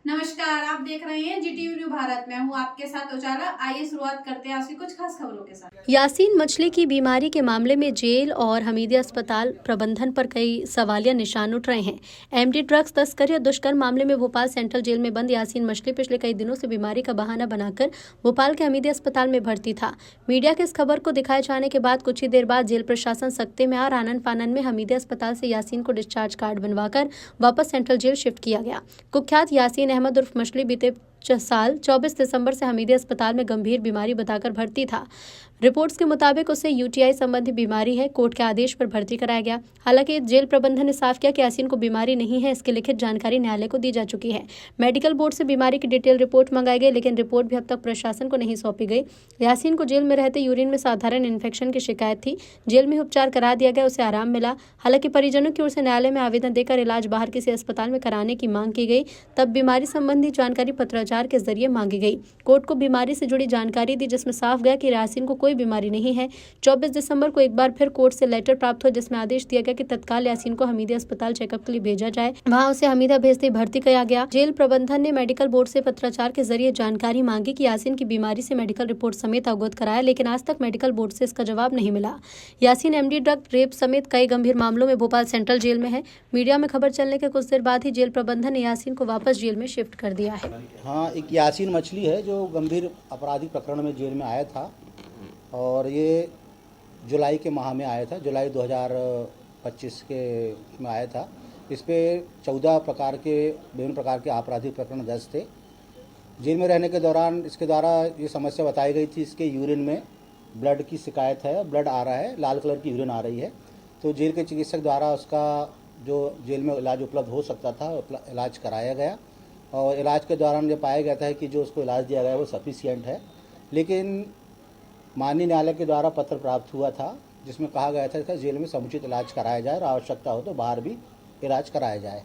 नमस्कार, आप देख रहे हैं जीटीवी न्यू भारत। मैं हूं आपके साथ उजाला। आइए शुरुआत करते हैं आज की कुछ खास खबरों के साथ। यासीन मछली की बीमारी के मामले में जेल और हमीदिया अस्पताल प्रबंधन पर कई सवालिया निशान उठ रहे हैं। एमडी ड्रग्स तस्करी और दुष्कर्म मामले में भोपाल सेंट्रल जेल में बंद यासीन मछली पिछले कई दिनों से बीमारी का बहाना बनाकर भोपाल के हमीदिया अस्पताल में भर्ती था। मीडिया के इस खबर को दिखाए जाने के बाद कुछ ही देर बाद जेल प्रशासन सख्ते में और आनन फानन में हमीदिया अस्पताल से यासीन को डिस्चार्ज कार्ड बनवाकर वापस सेंट्रल जेल शिफ्ट किया गया। कुख्यात यासीन अहमद उर्फ मछली बीते साल 24 दिसंबर से हमीदिया अस्पताल में गंभीर बीमारी बताकर भर्ती था। रिपोर्ट्स के मुताबिक उसे यूटीआई संबंधी बीमारी है। कोर्ट के आदेश पर भर्ती कराया गया। हालांकि जेल प्रबंधन ने साफ किया कि यासीन को बीमारी नहीं है। इसकी लिखित जानकारी न्यायालय को दी जा चुकी है। मेडिकल बोर्ड से बीमारी की डिटेल रिपोर्ट मंगाई गई, लेकिन रिपोर्ट भी अब तक प्रशासन को नहीं सौंपी गई। यासीन को जेल में रहते यूरिन में साधारण इन्फेक्शन की शिकायत थी। जेल में उपचार करा दिया गया, उसे आराम मिला। हालांकि परिजनों की ओर से न्यायालय में आवेदन देकर इलाज बाहर किसी अस्पताल में कराने की मांग की गई। तब बीमारी संबंधी जानकारी पत्राचार के जरिए मांगी गई। कोर्ट को बीमारी से जुड़ी जानकारी दी, जिसमें साफ गया कि यासीन को कोई बीमारी नहीं है। 24 दिसंबर को एक बार फिर कोर्ट से लेटर प्राप्त हुआ, जिसमें आदेश दिया गया कि तत्काल यासीन को हमीदिया अस्पताल चेकअप के लिए भेजा जाए। वहां उसे हमीदिया भेजते भर्ती किया गया। जेल प्रबंधन ने मेडिकल बोर्ड से पत्राचार के जरिए जानकारी मांगी कि यासीन की बीमारी से मेडिकल रिपोर्ट समेत अवगत कराया, लेकिन आज तक मेडिकल बोर्ड से इसका जवाब नहीं मिला। यासीन एमडी ड्रग, रेप समेत कई गंभीर मामलों में भोपाल सेंट्रल जेल में है। मीडिया में खबर चलने के कुछ देर बाद ही जेल प्रबंधन ने यासीन को वापस जेल में शिफ्ट कर दिया है। हाँ, एक यासीन मछली है जो गंभीर आपराधिक प्रकरण में जेल में आया था और ये जुलाई के माह में आया था। जुलाई 2025 के में आया था। इस पे 14 प्रकार के विभिन्न प्रकार के आपराधिक प्रकरण दर्ज थे। जेल में रहने के दौरान इसके द्वारा ये समस्या बताई गई थी, इसके यूरिन में ब्लड की शिकायत है, ब्लड आ रहा है, लाल कलर की यूरिन आ रही है। तो जेल के चिकित्सक द्वारा उसका जो जेल में इलाज उपलब्ध हो सकता था इलाज कराया गया और इलाज के दौरान ये पाया गया था कि जो उसको इलाज दिया गया वो सफिशिएंट है। लेकिन माननीय न्यायालय के द्वारा पत्र प्राप्त हुआ था जिसमें कहा गया था कि जेल में समुचित इलाज कराया जाए और आवश्यकता हो तो बाहर भी इलाज कराया जाए।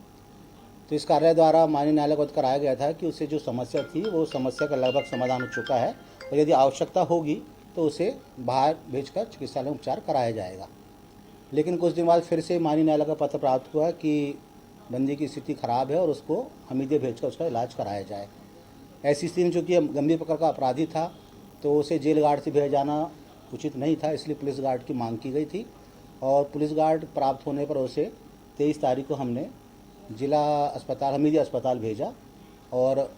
तो इस कार्यालय द्वारा माननीय न्यायालय को कराया गया था कि उससे जो समस्या थी वो समस्या का लगभग समाधान हो चुका है और यदि आवश्यकता होगी तो उसे बाहर भेजकर चिकित्सालय में उपचार कराया जाएगा। लेकिन कुछ दिन बाद फिर से माननीय न्यायालय का पत्र प्राप्त हुआ कि बंदी की स्थिति खराब है और उसको हमीदिया भेजकर उसका इलाज कराया जाए। ऐसी स्थिति में चूँकि गंभीर प्रकार का अपराधी था तो उसे जेल गार्ड से भेज जाना उचित नहीं था, इसलिए पुलिस गार्ड की मांग की गई थी और पुलिस गार्ड प्राप्त होने पर उसे 23 तारीख को हमने जिला अस्पताल हमीदिया अस्पताल भेजा और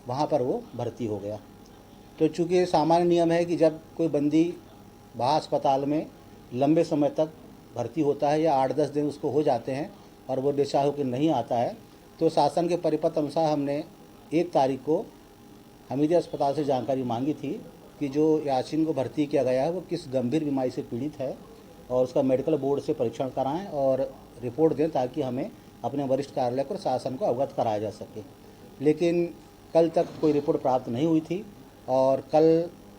वहाँ पर वो भर्ती हो गया। तो चूँकि सामान्य नियम है कि जब कोई बंदी बाहर अस्पताल में लंबे समय तक भर्ती होता है या 8-10 दिन उसको हो जाते हैं और वो डिस्चार्ज होकर नहीं आता है, तो शासन के परिपत्र अनुसार हमने 1 तारीख को हमीदिया अस्पताल से जानकारी मांगी थी कि जो यासीन को भर्ती किया गया है वो किस गंभीर बीमारी से पीड़ित है और उसका मेडिकल बोर्ड से परीक्षण कराएं और रिपोर्ट दें ताकि हमें अपने वरिष्ठ कार्यालय को शासन को अवगत कराया जा सके। लेकिन कल तक कोई रिपोर्ट प्राप्त नहीं हुई थी और कल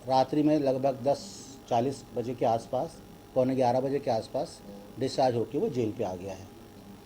रात्रि में लगभग 10:40 बजे के आसपास, 11:15 बजे के आसपास डिस्चार्ज होकर वो जेल पे आ गया है।